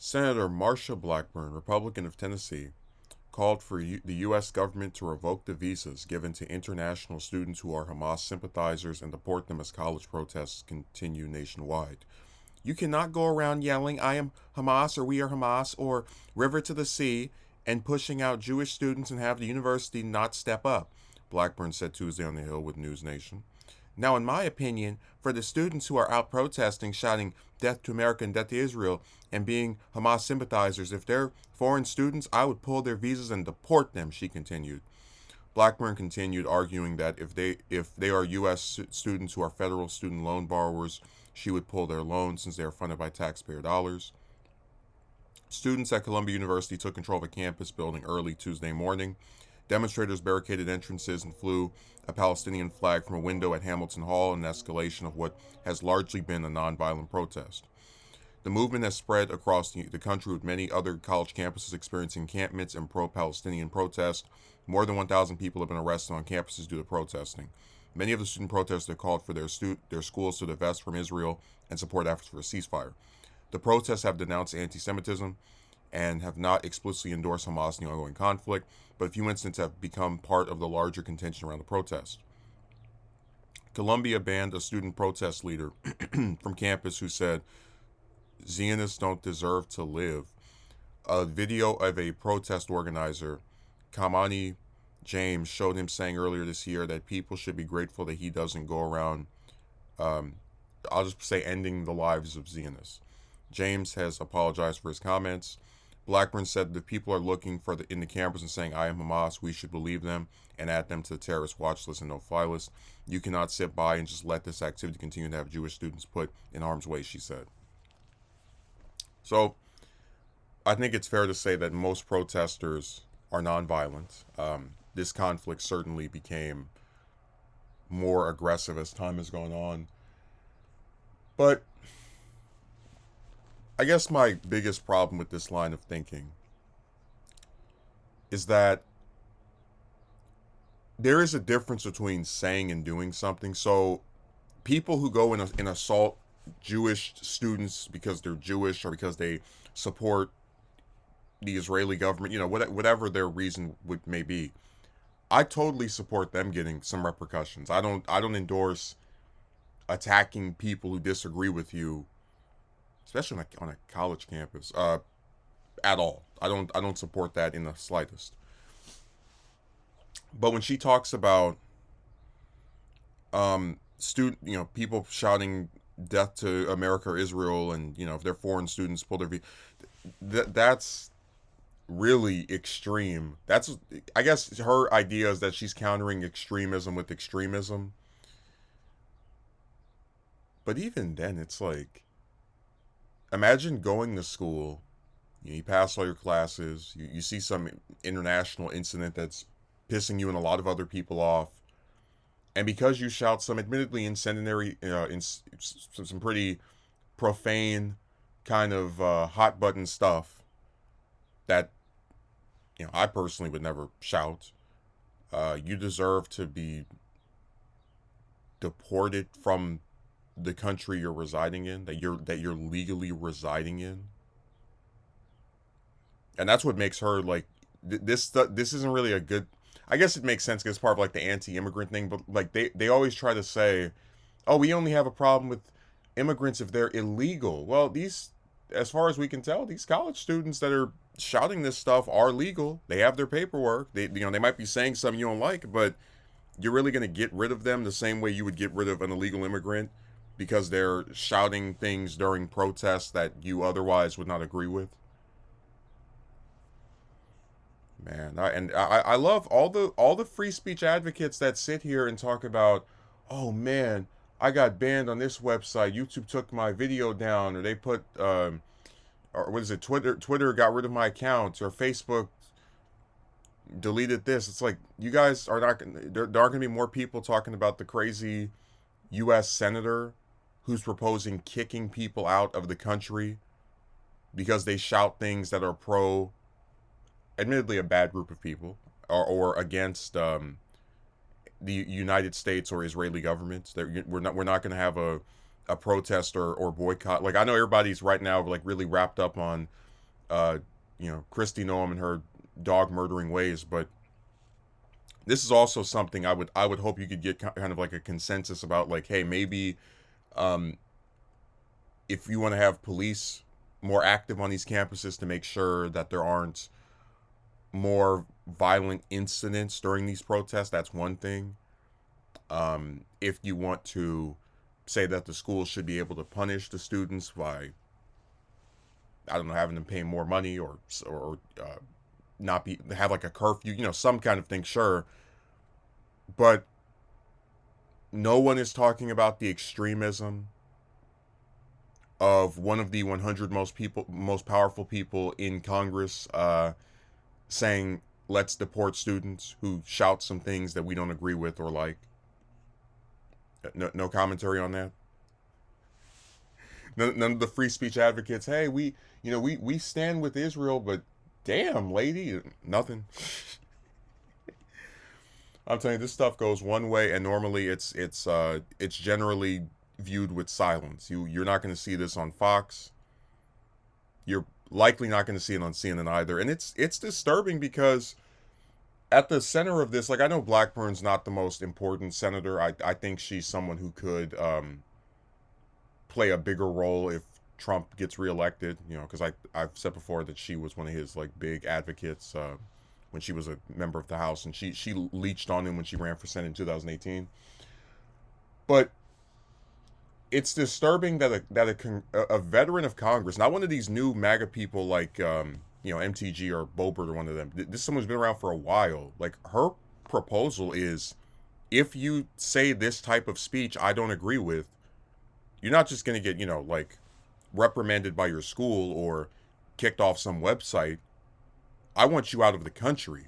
Senator Marsha Blackburn, Republican of Tennessee, called for the U.S. government to revoke the visas given to international students who are Hamas sympathizers and deport them as college protests continue nationwide. You cannot go around yelling, I am Hamas or we are Hamas or river to the sea and pushing out Jewish students and have the university not step up, Blackburn said Tuesday on the Hill with News Nation. Now, in my opinion, for the students who are out protesting, shouting death to America and death to Israel, and being Hamas sympathizers, if they're foreign students, I would pull their visas and deport them, she continued. Blackburn continued, arguing that if they are U.S. students who are federal student loan borrowers, she would pull their loans since they are funded by taxpayer dollars. Students at Columbia University took control of a campus building early Tuesday morning. Demonstrators barricaded entrances and flew a Palestinian flag from a window at Hamilton Hall in an escalation of what has largely been a nonviolent protest. The movement has spread across the country, with many other college campuses experiencing encampments and pro-Palestinian protests. More than 1,000 people have been arrested on campuses due to protesting. Many of the student protesters have called for their schools to divest from Israel and support efforts for a ceasefire. The protests have denounced anti-Semitism and have not explicitly endorsed Hamas in the ongoing conflict, but a few incidents have become part of the larger contention around the protest. Columbia banned a student protest leader from campus who said, Zionists don't deserve to live. A video of a protest organizer, Kamani James, showed him saying earlier this year that people should be grateful that he doesn't go around, I'll just say, ending the lives of Zionists. James has apologized for his comments. Blackburn said that people are looking in the cameras and saying, I am Hamas, we should believe them and add them to the terrorist watch list and no-fly list. You cannot sit by and just let this activity continue to have Jewish students put in harm's way, she said. So I think it's fair to say that most protesters are nonviolent. This conflict certainly became more aggressive as time has gone on. But I guess my biggest problem with this line of thinking is that there is a difference between saying and doing something. So people who go and assault Jewish students because they're Jewish or because they support the Israeli government, whatever their reason may be, I totally support them getting some repercussions. I don't endorse attacking people who disagree with you, especially on a college campus, at all. I don't support that in the slightest. But when she talks about people shouting death to America or Israel, and if they're foreign students, pull their that's really extreme. That's, I guess, her idea is that she's countering extremism with extremism. But even then, it's like, imagine going to school, you pass all your classes, you see some international incident that's pissing you and a lot of other people off, and because you shout some admittedly incendiary, some pretty profane kind of hot button stuff that I personally would never shout, you deserve to be deported from the country you're residing in, that you're legally residing in. And that's what makes her like this isn't really a good, I guess it makes sense because it's part of like the anti-immigrant thing, but like they always try to say, oh, we only have a problem with immigrants if they're illegal. Well, as far as we can tell, these college students that are shouting this stuff are legal. They have their paperwork. They might be saying something you don't like, but you're really going to get rid of them the same way you would get rid of an illegal immigrant because they're shouting things during protests that you otherwise would not agree with. Man, I love all the free speech advocates that sit here and talk about, oh man, I got banned on this website. YouTube took my video down, or they put or what is it? Twitter got rid of my account, or Facebook deleted this. It's like, you guys are not. There aren't going to be more people talking about the crazy U.S. senator who's proposing kicking people out of the country because they shout things that are admittedly a bad group of people, or against the United States or Israeli governments. We're not going to have a protest or boycott. Like, I know everybody's right now like really wrapped up on Christy Noam and her dog murdering ways, but this is also something I would hope you could get kind of like a consensus about, like, hey, maybe um, if you want to have police more active on these campuses to make sure that there aren't more violent incidents during these protests, that's one thing. If you want to say that the schools should be able to punish the students by, I don't know, having them pay more money, or not be have like a curfew, some kind of thing, sure. But no one is talking about the extremism of one of the 100 most powerful people in Congress, saying let's deport students who shout some things that we don't agree with or like. No commentary on that. None of the free speech advocates. Hey, we stand with Israel, but damn, lady, nothing. I'm telling you, this stuff goes one way, and normally it's generally viewed with silence. You're not going to see this on Fox. You're likely not going to see it on CNN either, and it's disturbing because at the center of this, like, I know Blackburn's not the most important senator. I think she's someone who could play a bigger role if Trump gets reelected. Because I've said before that she was one of his like big advocates when she was a member of the House, and she leached on him when she ran for Senate in 2018. But it's disturbing that a veteran of Congress, not one of these new MAGA people like MTG or Boebert or one of them. This is someone who's been around for a while. Like, her proposal is, if you say this type of speech I don't agree with, you're not just going to get, like, reprimanded by your school or kicked off some website. I want you out of the country.